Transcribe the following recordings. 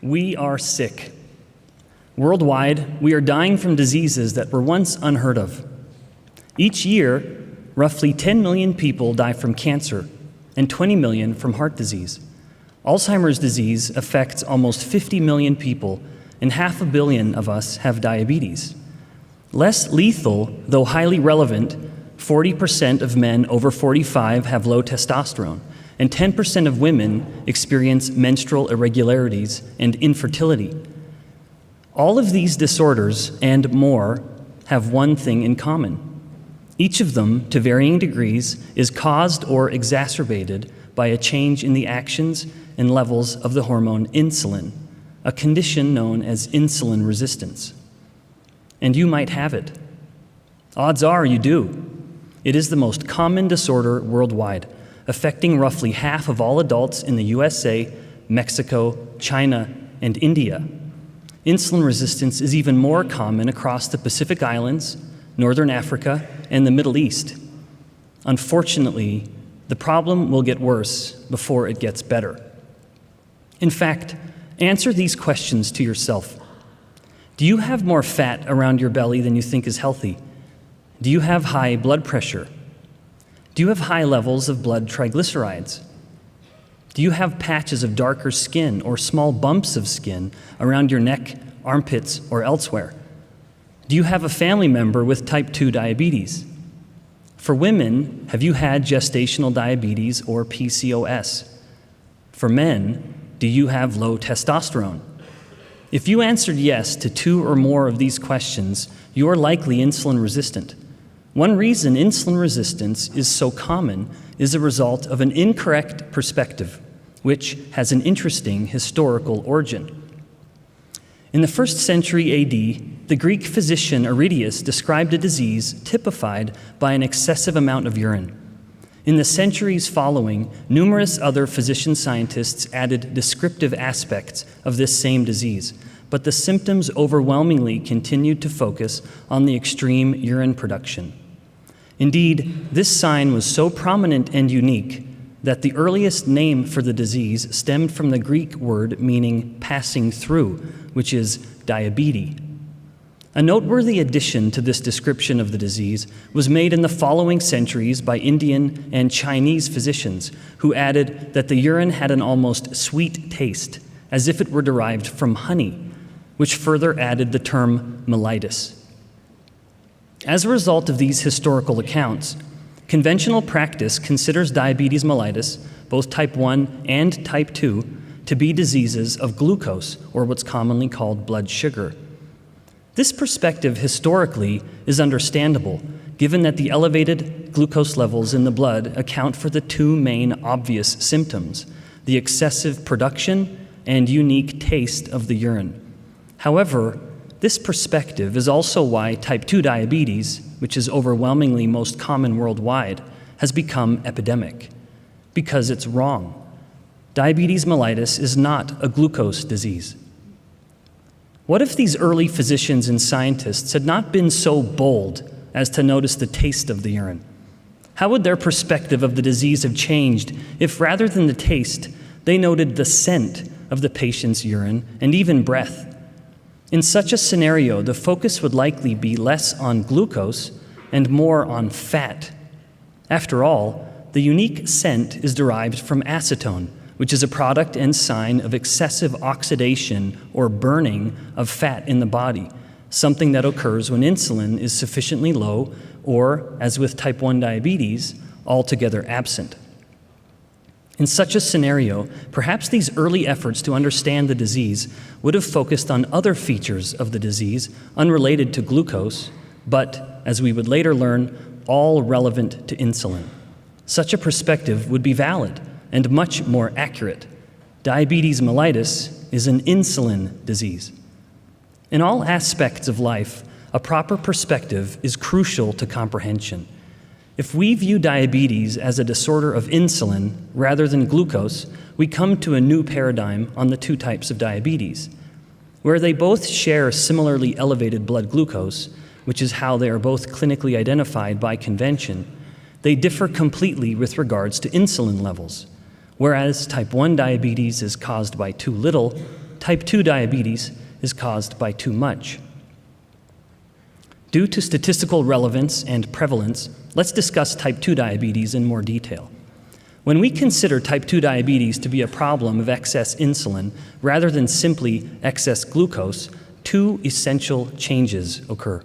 We are sick. Worldwide, we are dying from diseases that were once unheard of. Each year, roughly 10 million people die from cancer and 20 million from heart disease. Alzheimer's disease affects almost 50 million people, and 500 million of us have diabetes. Less lethal, though highly relevant, 40% of men over 45 have low testosterone, and 10% of women experience menstrual irregularities and infertility. All of these disorders and more have one thing in common. Each of them, to varying degrees, is caused or exacerbated by a change in the actions and levels of the hormone insulin, a condition known as insulin resistance. And you might have it. Odds are you do. It is the most common disorder worldwide, affecting roughly half of all adults in the USA, Mexico, China, and India. Insulin resistance is even more common across the Pacific Islands, Northern Africa, and the Middle East. Unfortunately, the problem will get worse before it gets better. In fact, answer these questions to yourself. Do you have more fat around your belly than you think is healthy? Do you have high blood pressure? Do you have high levels of blood triglycerides? Do you have patches of darker skin or small bumps of skin around your neck, armpits, or elsewhere? Do you have a family member with type 2 diabetes? For women, have you had gestational diabetes or PCOS? For men, do you have low testosterone? If you answered yes to 2 or more of these questions, you are likely insulin resistant. One reason insulin resistance is so common is a result of an incorrect perspective, which has an interesting historical origin. In the 1st century AD, the Greek physician Aridius described a disease typified by an excessive amount of urine. In the centuries following, numerous other physician-scientists added descriptive aspects of this same disease, but the symptoms overwhelmingly continued to focus on the extreme urine production. Indeed, this sign was so prominent and unique that the earliest name for the disease stemmed from the Greek word meaning passing through, which is diabetes. A noteworthy addition to this description of the disease was made in the following centuries by Indian and Chinese physicians, who added that the urine had an almost sweet taste, as if it were derived from honey, which further added the term mellitus. As a result of these historical accounts, conventional practice considers diabetes mellitus, both type 1 and type 2, to be diseases of glucose, or what's commonly called blood sugar. This perspective historically is understandable, given that the elevated glucose levels in the blood account for the 2 main obvious symptoms, the excessive production and unique taste of the urine. However, this perspective is also why type 2 diabetes, which is overwhelmingly most common worldwide, has become epidemic, because it's wrong. Diabetes mellitus is not a glucose disease. What if these early physicians and scientists had not been so bold as to notice the taste of the urine? How would their perspective of the disease have changed if, rather than the taste, they noted the scent of the patient's urine and even breath? In such a scenario, the focus would likely be less on glucose and more on fat. After all, the unique scent is derived from acetone, which is a product and sign of excessive oxidation or burning of fat in the body, something that occurs when insulin is sufficiently low or, as with type 1 diabetes, altogether absent. In such a scenario, perhaps these early efforts to understand the disease would have focused on other features of the disease unrelated to glucose, but, as we would later learn, all relevant to insulin. Such a perspective would be valid and much more accurate. Diabetes mellitus is an insulin disease. In all aspects of life, a proper perspective is crucial to comprehension. If we view diabetes as a disorder of insulin rather than glucose, we come to a new paradigm on the 2 types of diabetes. Where they both share similarly elevated blood glucose, which is how they are both clinically identified by convention, they differ completely with regards to insulin levels. Whereas type 1 diabetes is caused by too little, type 2 diabetes is caused by too much. Due to statistical relevance and prevalence, let's discuss type 2 diabetes in more detail. When we consider type 2 diabetes to be a problem of excess insulin rather than simply excess glucose, two essential changes occur.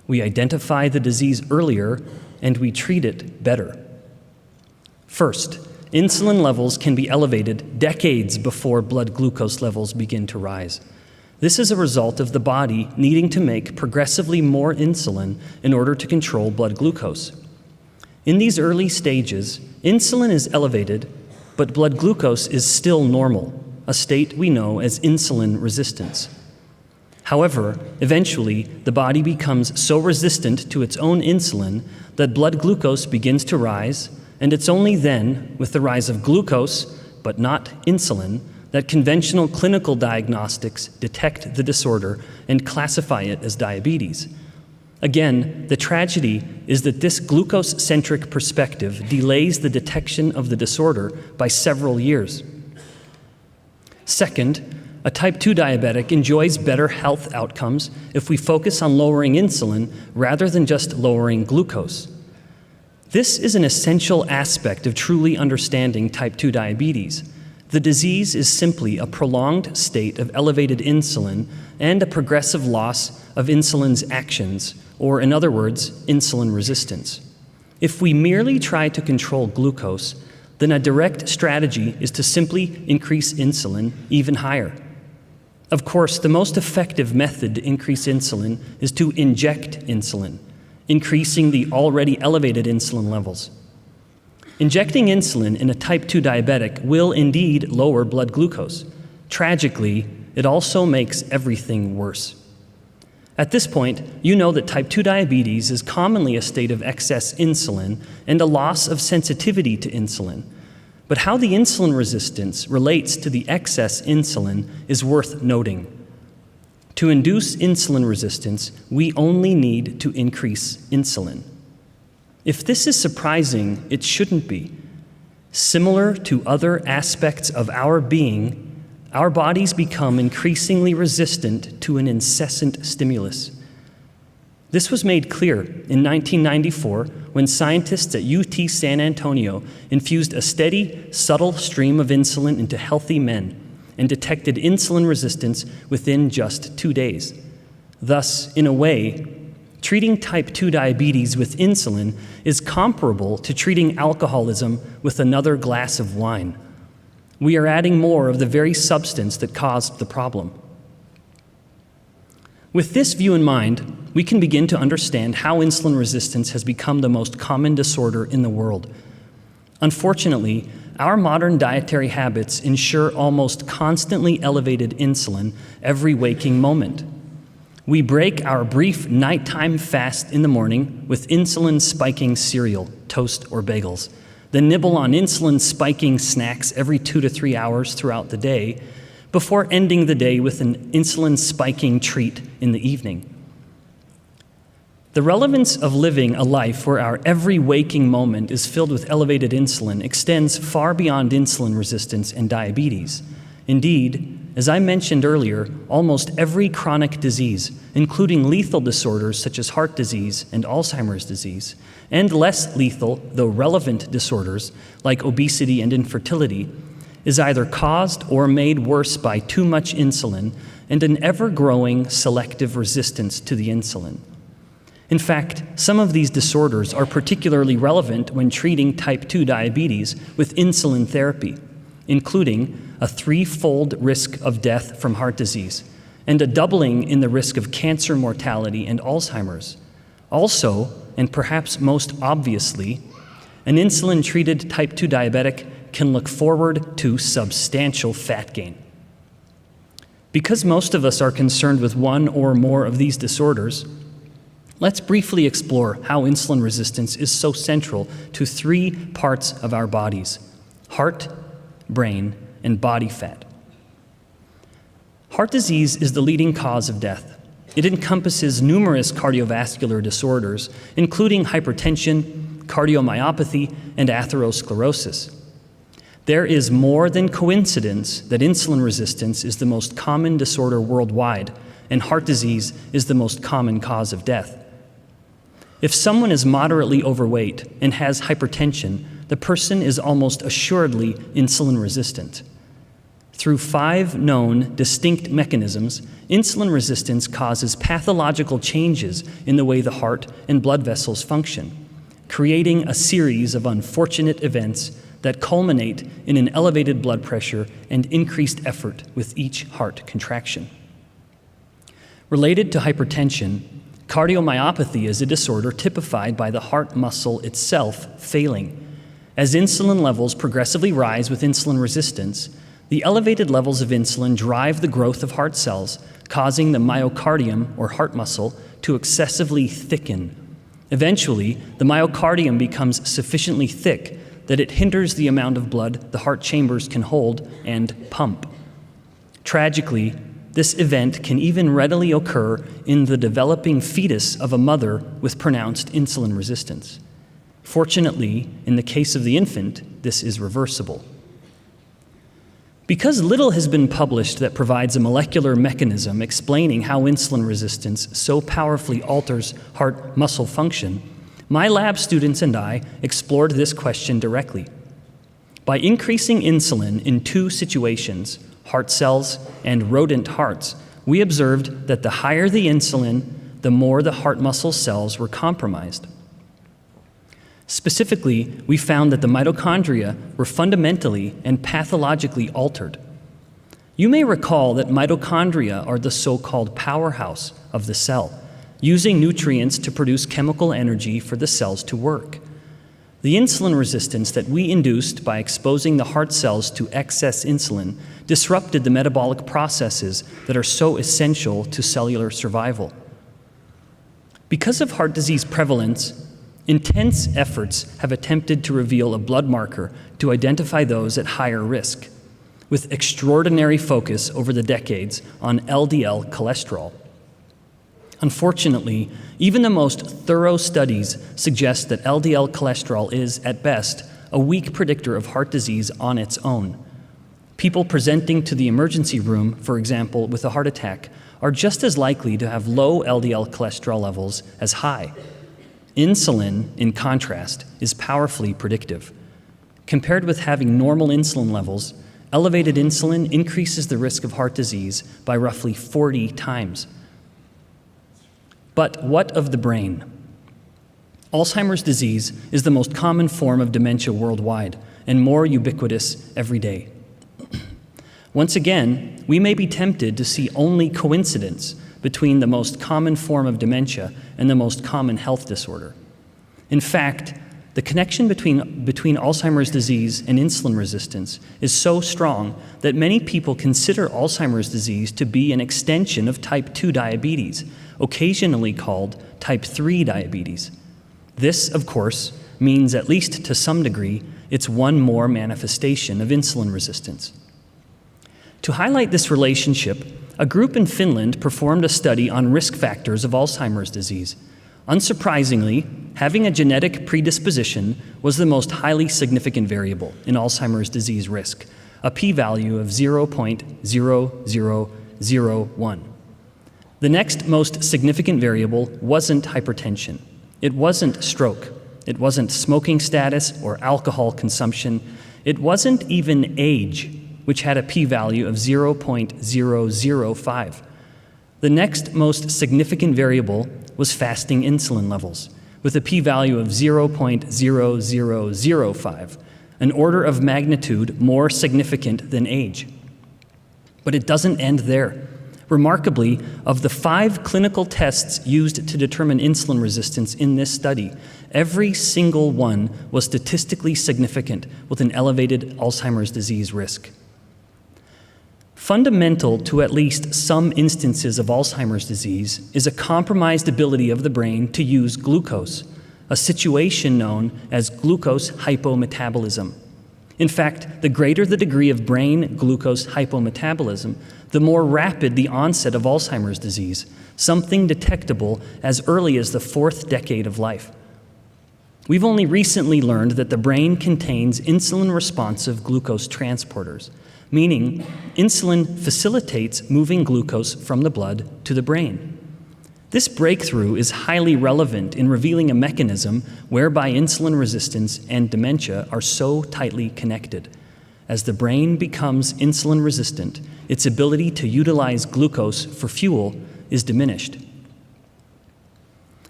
We identify the disease earlier and we treat it better. First, insulin levels can be elevated decades before blood glucose levels begin to rise. This is a result of the body needing to make progressively more insulin in order to control blood glucose. In these early stages, insulin is elevated, but blood glucose is still normal, a state we know as insulin resistance. However, eventually, the body becomes so resistant to its own insulin that blood glucose begins to rise, and it's only then, with the rise of glucose, but not insulin, that conventional clinical diagnostics detect the disorder and classify it as diabetes. Again, the tragedy is that this glucose-centric perspective delays the detection of the disorder by several years. Second, a type 2 diabetic enjoys better health outcomes if we focus on lowering insulin rather than just lowering glucose. This is an essential aspect of truly understanding type 2 diabetes. The disease is simply a prolonged state of elevated insulin and a progressive loss of insulin's actions, or in other words, insulin resistance. If we merely try to control glucose, then a direct strategy is to simply increase insulin even higher. Of course, the most effective method to increase insulin is to inject insulin, increasing the already elevated insulin levels. Injecting insulin in a type 2 diabetic will indeed lower blood glucose. Tragically, it also makes everything worse. At this point, you know that type 2 diabetes is commonly a state of excess insulin and a loss of sensitivity to insulin. But how the insulin resistance relates to the excess insulin is worth noting. To induce insulin resistance, we only need to increase insulin. If this is surprising, it shouldn't be. Similar to other aspects of our being, our bodies become increasingly resistant to an incessant stimulus. This was made clear in 1994 when scientists at UT San Antonio infused a steady, subtle stream of insulin into healthy men and detected insulin resistance within just 2 days. Thus, in a way, treating type 2 diabetes with insulin is comparable to treating alcoholism with another glass of wine. We are adding more of the very substance that caused the problem. With this view in mind, we can begin to understand how insulin resistance has become the most common disorder in the world. Unfortunately, our modern dietary habits ensure almost constantly elevated insulin every waking moment. We break our brief nighttime fast in the morning with insulin-spiking cereal, toast, or bagels, then nibble on insulin-spiking snacks every 2 to 3 hours throughout the day, before ending the day with an insulin-spiking treat in the evening. The relevance of living a life where our every waking moment is filled with elevated insulin extends far beyond insulin resistance and diabetes. Indeed, as I mentioned earlier, almost every chronic disease, including lethal disorders such as heart disease and Alzheimer's disease, and less lethal, though relevant disorders like obesity and infertility, is either caused or made worse by too much insulin and an ever-growing selective resistance to the insulin. In fact, some of these disorders are particularly relevant when treating type 2 diabetes with insulin therapy, including a 3-fold risk of death from heart disease and a doubling in the risk of cancer mortality and Alzheimer's. Also, and perhaps most obviously, an insulin-treated type 2 diabetic can look forward to substantial fat gain. Because most of us are concerned with one or more of these disorders, let's briefly explore how insulin resistance is so central to 3 parts of our bodies: heart, brain, and body fat. Heart disease is the leading cause of death. It encompasses numerous cardiovascular disorders, including hypertension, cardiomyopathy, and atherosclerosis. There is more than coincidence that insulin resistance is the most common disorder worldwide, and heart disease is the most common cause of death. If someone is moderately overweight and has hypertension, the person is almost assuredly insulin resistant. Through 5 known distinct mechanisms, insulin resistance causes pathological changes in the way the heart and blood vessels function, creating a series of unfortunate events that culminate in an elevated blood pressure and increased effort with each heart contraction. Related to hypertension, cardiomyopathy is a disorder typified by the heart muscle itself failing. As insulin levels progressively rise with insulin resistance, the elevated levels of insulin drive the growth of heart cells, causing the myocardium, or heart muscle, to excessively thicken. Eventually, the myocardium becomes sufficiently thick that it hinders the amount of blood the heart chambers can hold and pump. Tragically, this event can even readily occur in the developing fetus of a mother with pronounced insulin resistance. Fortunately, in the case of the infant, this is reversible. Because little has been published that provides a molecular mechanism explaining how insulin resistance so powerfully alters heart muscle function, my lab students and I explored this question directly. By increasing insulin in 2 situations, heart cells and rodent hearts, we observed that the higher the insulin, the more the heart muscle cells were compromised. Specifically, we found that the mitochondria were fundamentally and pathologically altered. You may recall that mitochondria are the so-called powerhouse of the cell, using nutrients to produce chemical energy for the cells to work. The insulin resistance that we induced by exposing the heart cells to excess insulin disrupted the metabolic processes that are so essential to cellular survival. Because of heart disease prevalence, intense efforts have attempted to reveal a blood marker to identify those at higher risk, with extraordinary focus over the decades on LDL cholesterol. Unfortunately, even the most thorough studies suggest that LDL cholesterol is, at best, a weak predictor of heart disease on its own. People presenting to the emergency room, for example, with a heart attack, are just as likely to have low LDL cholesterol levels as high. Insulin, in contrast, is powerfully predictive. Compared with having normal insulin levels, elevated insulin increases the risk of heart disease by roughly 40 times. But what of the brain? Alzheimer's disease is the most common form of dementia worldwide and more ubiquitous every day. Once again, we may be tempted to see only coincidence between the most common form of dementia and the most common health disorder. In fact, the connection between Alzheimer's disease and insulin resistance is so strong that many people consider Alzheimer's disease to be an extension of type 2 diabetes, occasionally called type 3 diabetes. This, of course, means, at least to some degree, it's one more manifestation of insulin resistance. To highlight this relationship, a group in Finland performed a study on risk factors of Alzheimer's disease. Unsurprisingly, having a genetic predisposition was the most highly significant variable in Alzheimer's disease risk, a p-value of 0.0001. The next most significant variable wasn't hypertension. It wasn't stroke. It wasn't smoking status or alcohol consumption. It wasn't even age, which had a p-value of 0.005. The next most significant variable was fasting insulin levels, with a p-value of 0.0005, an order of magnitude more significant than age. But it doesn't end there. Remarkably, of the 5 clinical tests used to determine insulin resistance in this study, every single one was statistically significant with an elevated Alzheimer's disease risk. Fundamental to at least some instances of Alzheimer's disease is a compromised ability of the brain to use glucose, a situation known as glucose hypometabolism. In fact, the greater the degree of brain glucose hypometabolism, the more rapid the onset of Alzheimer's disease, something detectable as early as the 4th decade of life. We've only recently learned that the brain contains insulin-responsive glucose transporters, meaning insulin facilitates moving glucose from the blood to the brain. This breakthrough is highly relevant in revealing a mechanism whereby insulin resistance and dementia are so tightly connected. As the brain becomes insulin resistant, its ability to utilize glucose for fuel is diminished.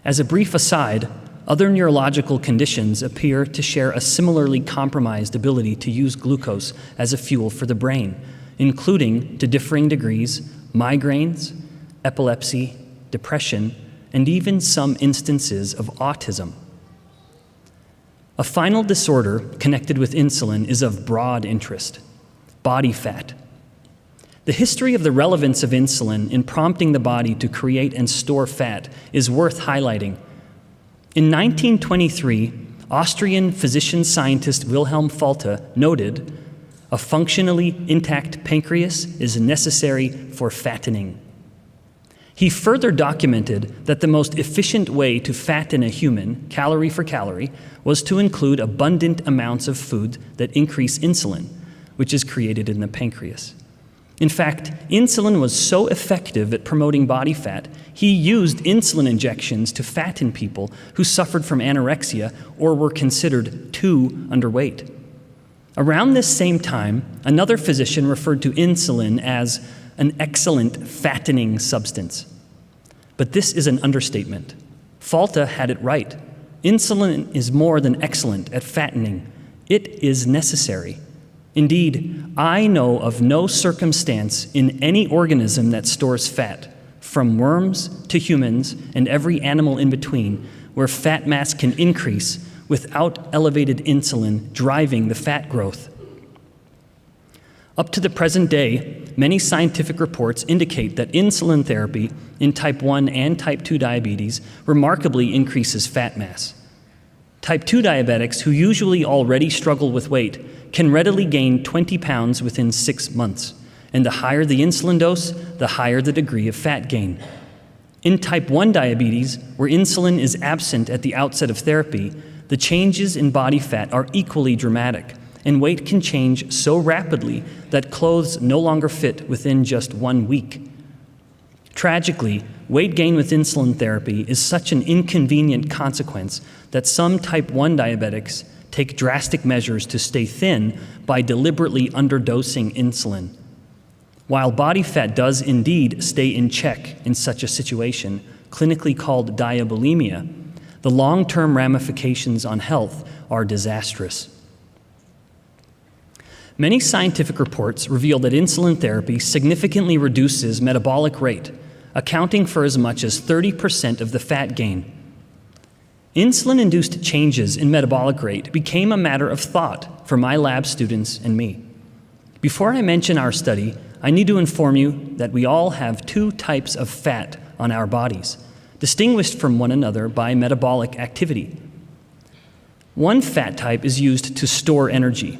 As a brief aside, other neurological conditions appear to share a similarly compromised ability to use glucose as a fuel for the brain, including, to differing degrees, migraines, epilepsy, depression, and even some instances of autism. A final disorder connected with insulin is of broad interest: body fat. The history of the relevance of insulin in prompting the body to create and store fat is worth highlighting. In 1923, Austrian physician-scientist Wilhelm Folta noted, "A functionally intact pancreas is necessary for fattening." He further documented that the most efficient way to fatten a human, calorie for calorie, was to include abundant amounts of food that increase insulin, which is created in the pancreas. In fact, insulin was so effective at promoting body fat, he used insulin injections to fatten people who suffered from anorexia or were considered too underweight. Around this same time, another physician referred to insulin as an excellent fattening substance. But this is an understatement. Folta had it right. Insulin is more than excellent at fattening. It is necessary. Indeed, I know of no circumstance in any organism that stores fat, from worms to humans and every animal in between, where fat mass can increase without elevated insulin driving the fat growth. Up to the present day, many scientific reports indicate that insulin therapy in type 1 and type 2 diabetes remarkably increases fat mass. Type 2 diabetics, who usually already struggle with weight, can readily gain 20 pounds within 6 months, and the higher the insulin dose, the higher the degree of fat gain. In type 1 diabetes, where insulin is absent at the outset of therapy, the changes in body fat are equally dramatic, and weight can change so rapidly that clothes no longer fit within just 1 week. Tragically, weight gain with insulin therapy is such an inconvenient consequence that some type 1 diabetics take drastic measures to stay thin by deliberately underdosing insulin. While body fat does indeed stay in check in such a situation, clinically called diabulimia, the long-term ramifications on health are disastrous. Many scientific reports reveal that insulin therapy significantly reduces metabolic rate, accounting for as much as 30% of the fat gain. Insulin-induced changes in metabolic rate became a matter of thought for my lab students and me. Before I mention our study, I need to inform you that we all have 2 types of fat on our bodies, distinguished from one another by metabolic activity. One fat type is used to store energy,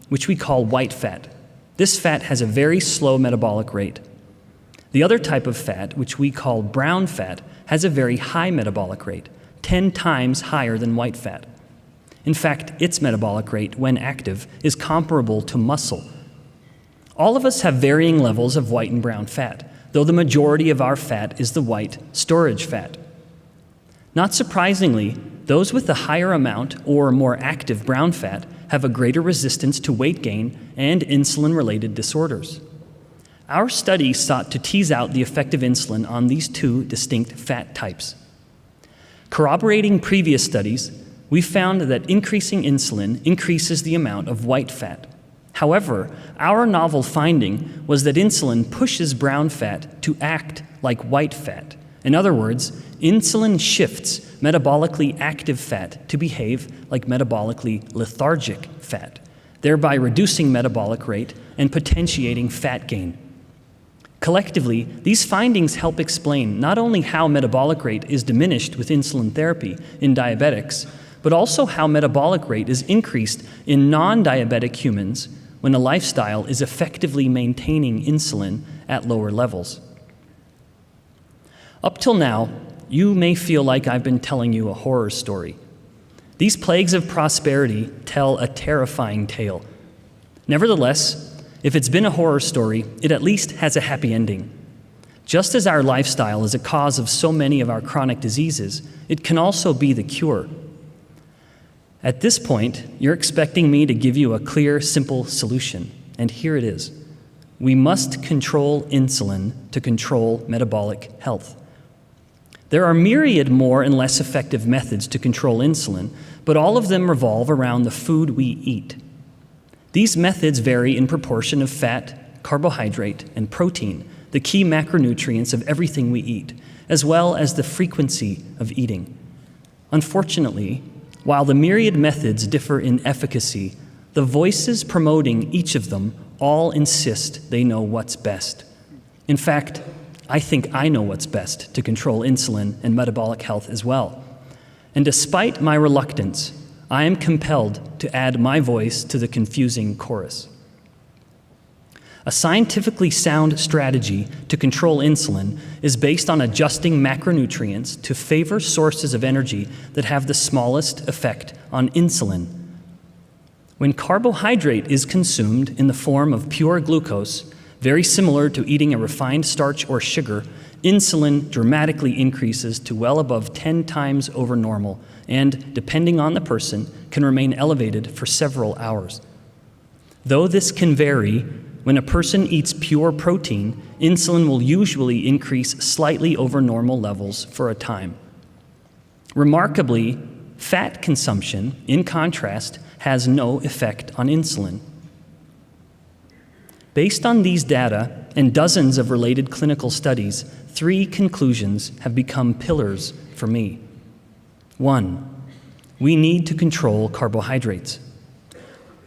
which we call white fat. This fat has a very slow metabolic rate. The other type of fat, which we call brown fat, has a very high metabolic rate, 10 times higher than white fat. In fact, its metabolic rate, when active, is comparable to muscle. All of us have varying levels of white and brown fat, though the majority of our fat is the white storage fat. Not surprisingly, those with the higher amount or more active brown fat have a greater resistance to weight gain and insulin-related disorders. Our study sought to tease out the effect of insulin on these 2 distinct fat types. Corroborating previous studies, we found that increasing insulin increases the amount of white fat. However, our novel finding was that insulin pushes brown fat to act like white fat. In other words, insulin shifts metabolically active fat to behave like metabolically lethargic fat, thereby reducing metabolic rate and potentiating fat gain. Collectively, these findings help explain not only how metabolic rate is diminished with insulin therapy in diabetics, but also how metabolic rate is increased in non-diabetic humans when a lifestyle is effectively maintaining insulin at lower levels. Up till now, you may feel like I've been telling you a horror story. These plagues of prosperity tell a terrifying tale. Nevertheless, if it's been a horror story, it at least has a happy ending. Just as our lifestyle is a cause of so many of our chronic diseases, it can also be the cure. At this point, you're expecting me to give you a clear, simple solution, and here it is. We must control insulin to control metabolic health. There are myriad more and less effective methods to control insulin, but all of them revolve around the food we eat. These methods vary in proportion of fat, carbohydrate, and protein, the key macronutrients of everything we eat, as well as the frequency of eating. Unfortunately, while the myriad methods differ in efficacy, the voices promoting each of them all insist they know what's best. In fact, I think I know what's best to control insulin and metabolic health as well. And despite my reluctance, I am compelled to add my voice to the confusing chorus. A scientifically sound strategy to control insulin is based on adjusting macronutrients to favor sources of energy that have the smallest effect on insulin. When carbohydrate is consumed in the form of pure glucose, very similar to eating a refined starch or sugar, insulin dramatically increases to well above 10 times over normal and, depending on the person, can remain elevated for several hours. Though this can vary, when a person eats pure protein, insulin will usually increase slightly over normal levels for a time. Remarkably, fat consumption, in contrast, has no effect on insulin. Based on these data and dozens of related clinical studies, 3 conclusions have become pillars for me. 1, we need to control carbohydrates.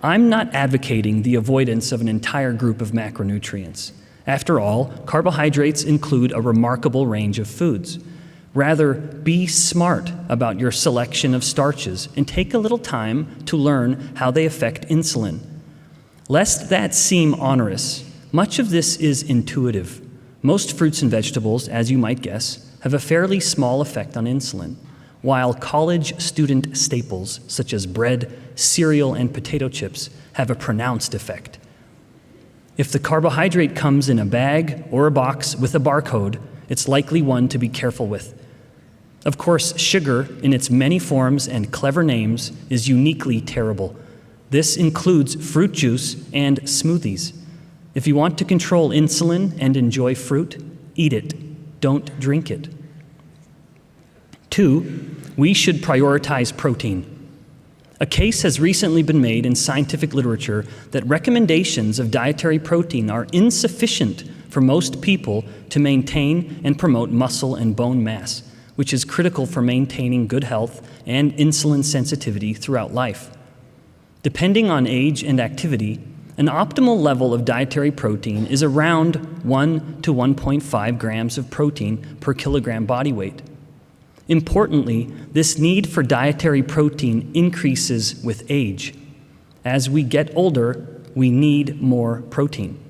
I'm not advocating the avoidance of an entire group of macronutrients. After all, carbohydrates include a remarkable range of foods. Rather, be smart about your selection of starches and take a little time to learn how they affect insulin. Lest that seem onerous, much of this is intuitive. Most fruits and vegetables, as you might guess, have a fairly small effect on insulin, while college student staples such as bread, cereal, and potato chips have a pronounced effect. If the carbohydrate comes in a bag or a box with a barcode, it's likely one to be careful with. Of course, sugar, in its many forms and clever names, is uniquely terrible. This includes fruit juice and smoothies. If you want to control insulin and enjoy fruit, eat it. Don't drink it. 2, we should prioritize protein. A case has recently been made in scientific literature that recommendations of dietary protein are insufficient for most people to maintain and promote muscle and bone mass, which is critical for maintaining good health and insulin sensitivity throughout life. Depending on age and activity, an optimal level of dietary protein is around 1 to 1.5 grams of protein per kilogram body weight. Importantly, this need for dietary protein increases with age. As we get older, we need more protein.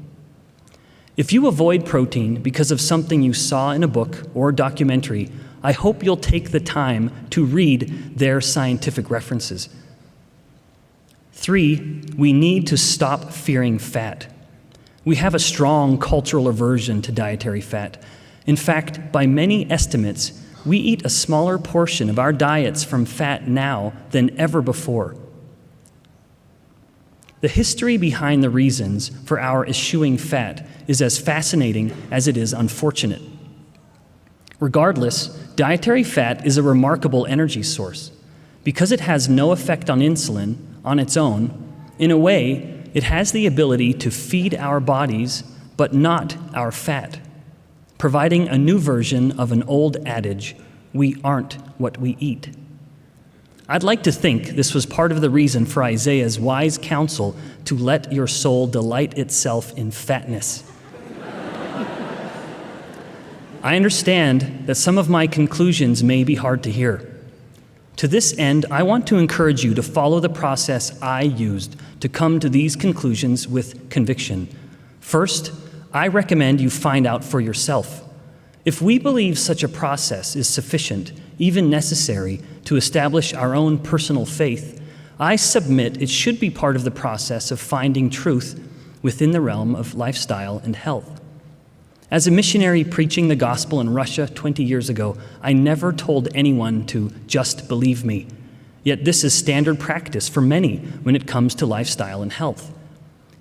If you avoid protein because of something you saw in a book or documentary, I hope you'll take the time to read their scientific references. 3, we need to stop fearing fat. We have a strong cultural aversion to dietary fat. In fact, by many estimates, we eat a smaller portion of our diets from fat now than ever before. The history behind the reasons for our eschewing fat is as fascinating as it is unfortunate. Regardless, dietary fat is a remarkable energy source. Because it has no effect on insulin on its own, in a way, it has the ability to feed our bodies, but not our fat, providing a new version of an old adage, we aren't what we eat. I'd like to think this was part of the reason for Isaiah's wise counsel to let your soul delight itself in fatness. I understand that some of my conclusions may be hard to hear. To this end, I want to encourage you to follow the process I used to come to these conclusions with conviction. First, I recommend you find out for yourself. If we believe such a process is sufficient, even necessary, to establish our own personal faith, I submit it should be part of the process of finding truth within the realm of lifestyle and health. As a missionary preaching the gospel in Russia 20 years ago, I never told anyone to just believe me. Yet this is standard practice for many when it comes to lifestyle and health.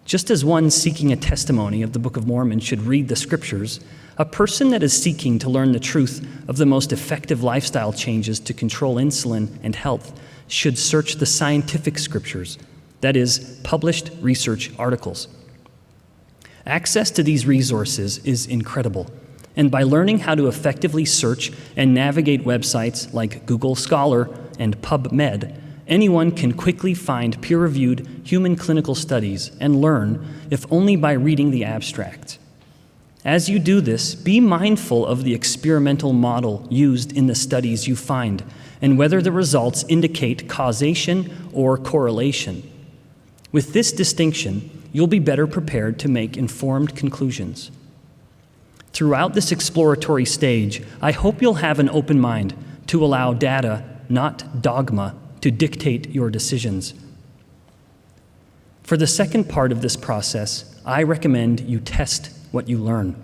Just as one seeking a testimony of the Book of Mormon should read the scriptures, a person that is seeking to learn the truth of the most effective lifestyle changes to control insulin and health should search the scientific scriptures, that is, published research articles. Access to these resources is incredible, and by learning how to effectively search and navigate websites like Google Scholar and PubMed, anyone can quickly find peer-reviewed human clinical studies and learn, if only by reading the abstracts. As you do this, be mindful of the experimental model used in the studies you find and whether the results indicate causation or correlation. With this distinction, you'll be better prepared to make informed conclusions. Throughout this exploratory stage, I hope you'll have an open mind to allow data, not dogma, to dictate your decisions. For the second part of this process, I recommend you test what you learn.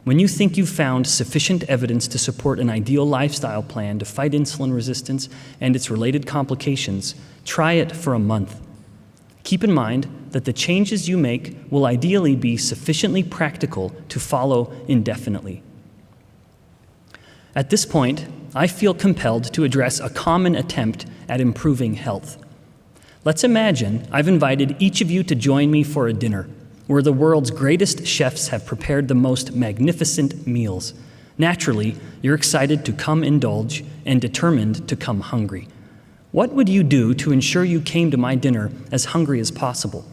When you think you've found sufficient evidence to support an ideal lifestyle plan to fight insulin resistance and its related complications, try it for a month. Keep in mind that the changes you make will ideally be sufficiently practical to follow indefinitely. At this point, I feel compelled to address a common attempt at improving health. Let's imagine I've invited each of you to join me for a dinner where the world's greatest chefs have prepared the most magnificent meals. Naturally, you're excited to come indulge and determined to come hungry. What would you do to ensure you came to my dinner as hungry as possible?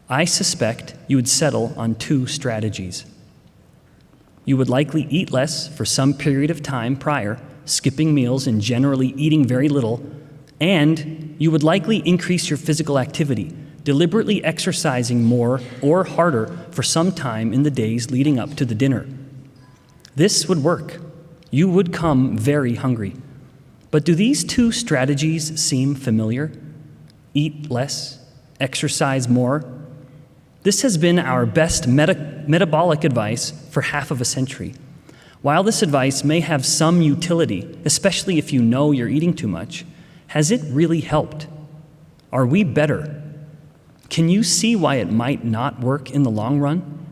I suspect you would settle on two strategies. You would likely eat less for some period of time prior, skipping meals and generally eating very little, and you would likely increase your physical activity, deliberately exercising more or harder for some time in the days leading up to the dinner. This would work. You would come very hungry. But do these two strategies seem familiar? Eat less, exercise more. This has been our best metabolic advice for half of a century. While this advice may have some utility, especially if you know you're eating too much, has it really helped? Are we better? Can you see why it might not work in the long run?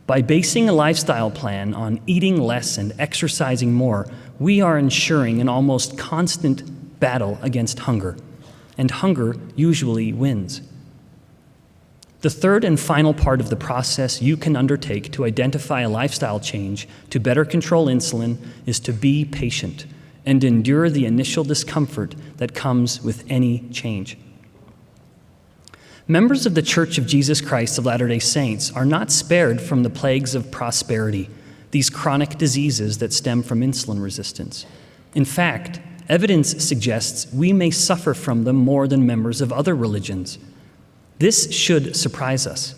By basing a lifestyle plan on eating less and exercising more, we are ensuring an almost constant battle against hunger, and hunger usually wins. The third and final part of the process you can undertake to identify a lifestyle change to better control insulin is to be patient and endure the initial discomfort that comes with any change. Members of the Church of Jesus Christ of Latter-day Saints are not spared from the plagues of prosperity, these chronic diseases that stem from insulin resistance. In fact, evidence suggests we may suffer from them more than members of other religions. This should surprise us.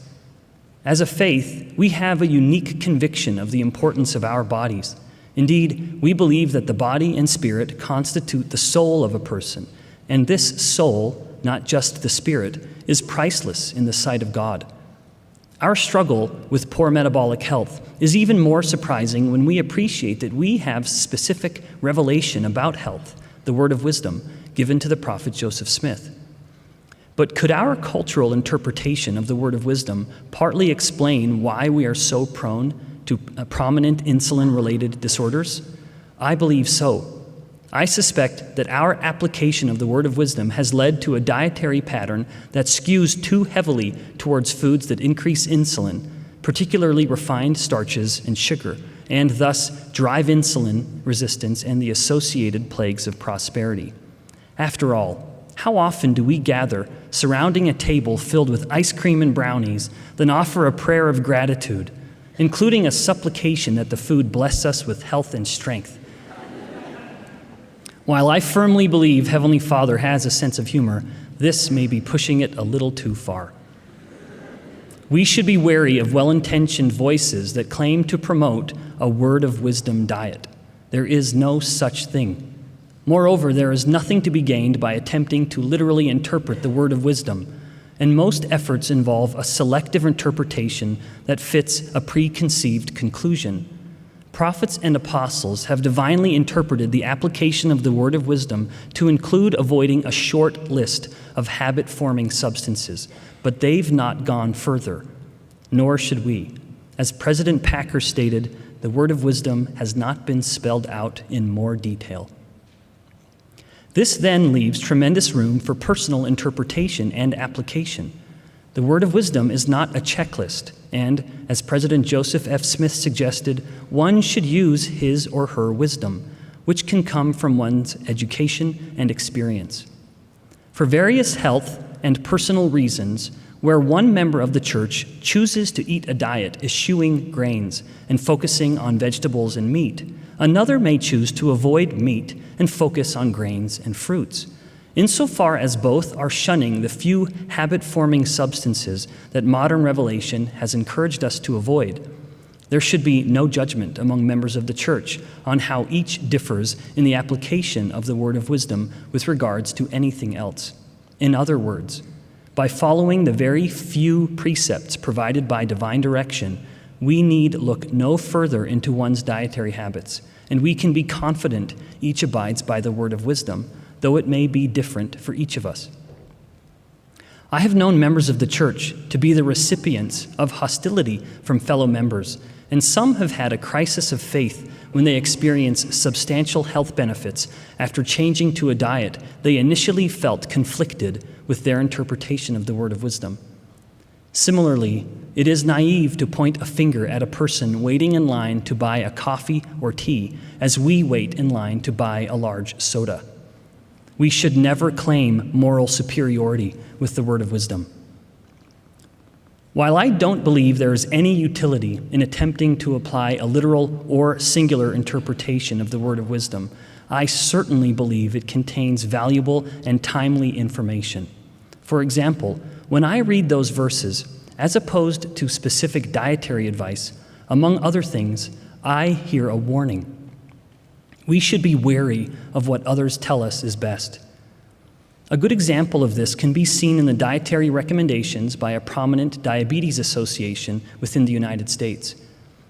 As a faith, we have a unique conviction of the importance of our bodies. Indeed, we believe that the body and spirit constitute the soul of a person, and this soul, not just the spirit, is priceless in the sight of God. Our struggle with poor metabolic health is even more surprising when we appreciate that we have specific revelation about health, the word of wisdom, given to the prophet Joseph Smith. But could our cultural interpretation of the word of wisdom partly explain why we are so prone to prominent insulin-related disorders? I believe so. I suspect that our application of the word of wisdom has led to a dietary pattern that skews too heavily towards foods that increase insulin, particularly refined starches and sugar, and thus drive insulin resistance and the associated plagues of prosperity. After all, how often do we gather surrounding a table filled with ice cream and brownies, then offer a prayer of gratitude, including a supplication that the food bless us with health and strength? While I firmly believe Heavenly Father has a sense of humor, this may be pushing it a little too far. We should be wary of well-intentioned voices that claim to promote a word of wisdom diet. There is no such thing. Moreover, there is nothing to be gained by attempting to literally interpret the word of wisdom, and most efforts involve a selective interpretation that fits a preconceived conclusion. Prophets and apostles have divinely interpreted the application of the word of wisdom to include avoiding a short list of habit-forming substances, but they've not gone further, nor should we. As President Packer stated, the word of wisdom has not been spelled out in more detail. This then leaves tremendous room for personal interpretation and application. The word of wisdom is not a checklist, and, as President Joseph F. Smith suggested, one should use his or her wisdom, which can come from one's education and experience. For various health and personal reasons, where one member of the church chooses to eat a diet eschewing grains and focusing on vegetables and meat, another may choose to avoid meat and focus on grains and fruits. Insofar as both are shunning the few habit-forming substances that modern revelation has encouraged us to avoid, there should be no judgment among members of the church on how each differs in the application of the word of wisdom with regards to anything else. In other words, by following the very few precepts provided by divine direction, we need look no further into one's dietary habits, and we can be confident each abides by the word of wisdom, though it may be different for each of us. I have known members of the church to be the recipients of hostility from fellow members, and some have had a crisis of faith when they experience substantial health benefits after changing to a diet they initially felt conflicted with their interpretation of the word of wisdom. Similarly, it is naive to point a finger at a person waiting in line to buy a coffee or tea as we wait in line to buy a large soda. We should never claim moral superiority with the word of wisdom. While I don't believe there is any utility in attempting to apply a literal or singular interpretation of the word of wisdom, I certainly believe it contains valuable and timely information. For example, when I read those verses, as opposed to specific dietary advice, among other things, I hear a warning. We should be wary of what others tell us is best. A good example of this can be seen in the dietary recommendations by a prominent diabetes association within the United States.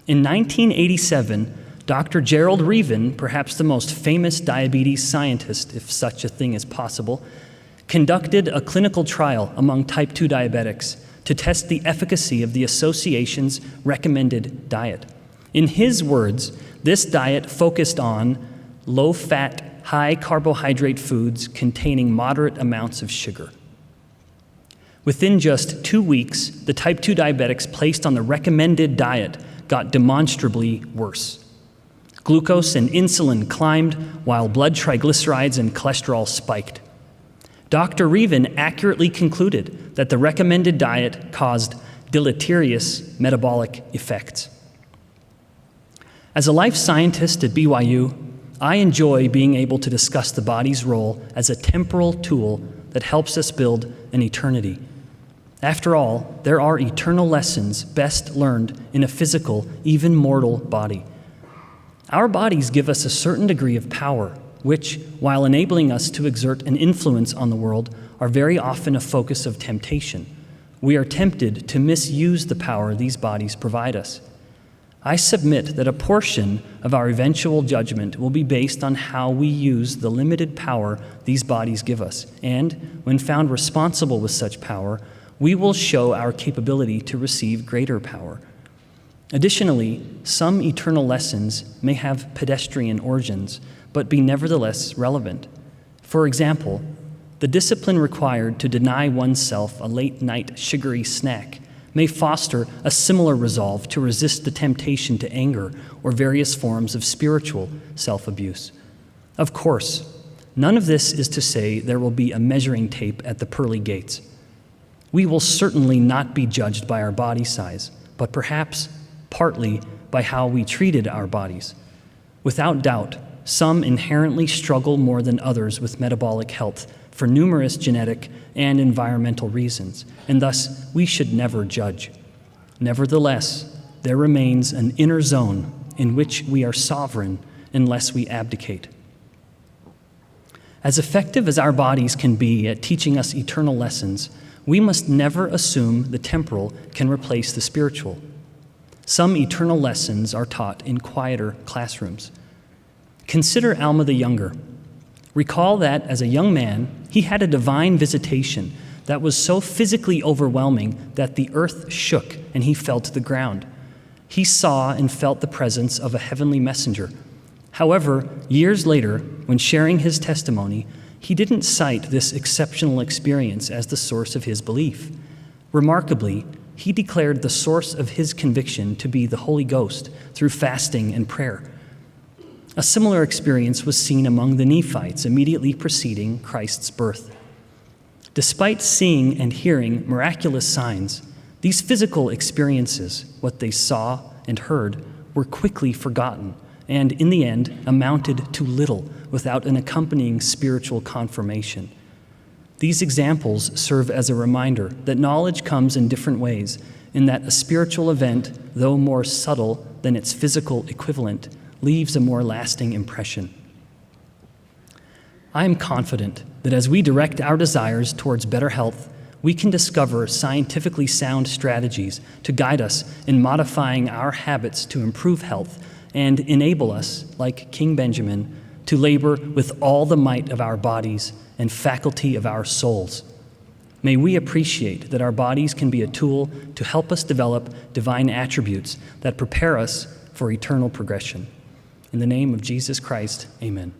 In 1987, Dr. Gerald Reaven, perhaps the most famous diabetes scientist, if such a thing is possible, conducted a clinical trial among type 2 diabetics to test the efficacy of the association's recommended diet. In his words, this diet focused on low-fat, high-carbohydrate foods containing moderate amounts of sugar. Within just 2 weeks, the type 2 diabetics placed on the recommended diet got demonstrably worse. Glucose and insulin climbed, while blood triglycerides and cholesterol spiked. Dr. Reaven accurately concluded that the recommended diet caused deleterious metabolic effects. As a life scientist at BYU, I enjoy being able to discuss the body's role as a temporal tool that helps us build an eternity. After all, there are eternal lessons best learned in a physical, even mortal body. Our bodies give us a certain degree of power, which, while enabling us to exert an influence on the world, are very often a focus of temptation. We are tempted to misuse the power these bodies provide us. I submit that a portion of our eventual judgment will be based on how we use the limited power these bodies give us, and, when found responsible with such power, we will show our capability to receive greater power. Additionally, some eternal lessons may have pedestrian origins, but be nevertheless relevant. For example, the discipline required to deny oneself a late-night sugary snack may foster a similar resolve to resist the temptation to anger or various forms of spiritual self-abuse. Of course, none of this is to say there will be a measuring tape at the pearly gates. We will certainly not be judged by our body size, but perhaps partly by how we treated our bodies. Without doubt, some inherently struggle more than others with metabolic health for numerous genetic and environmental reasons, and thus we should never judge. Nevertheless, there remains an inner zone in which we are sovereign unless we abdicate. As effective as our bodies can be at teaching us eternal lessons, we must never assume the temporal can replace the spiritual. Some eternal lessons are taught in quieter classrooms. Consider Alma the Younger. Recall that as a young man, he had a divine visitation that was so physically overwhelming that the earth shook and he fell to the ground. He saw and felt the presence of a heavenly messenger. However, years later, when sharing his testimony, he didn't cite this exceptional experience as the source of his belief. Remarkably, he declared the source of his conviction to be the Holy Ghost through fasting and prayer. A similar experience was seen among the Nephites immediately preceding Christ's birth. Despite seeing and hearing miraculous signs, these physical experiences, what they saw and heard, were quickly forgotten and, in the end, amounted to little without an accompanying spiritual confirmation. These examples serve as a reminder that knowledge comes in different ways, in that a spiritual event, though more subtle than its physical equivalent, leaves a more lasting impression. I am confident that as we direct our desires towards better health, we can discover scientifically sound strategies to guide us in modifying our habits to improve health and enable us, like King Benjamin, to labor with all the might of our bodies and faculty of our souls. May we appreciate that our bodies can be a tool to help us develop divine attributes that prepare us for eternal progression. In the name of Jesus Christ, amen.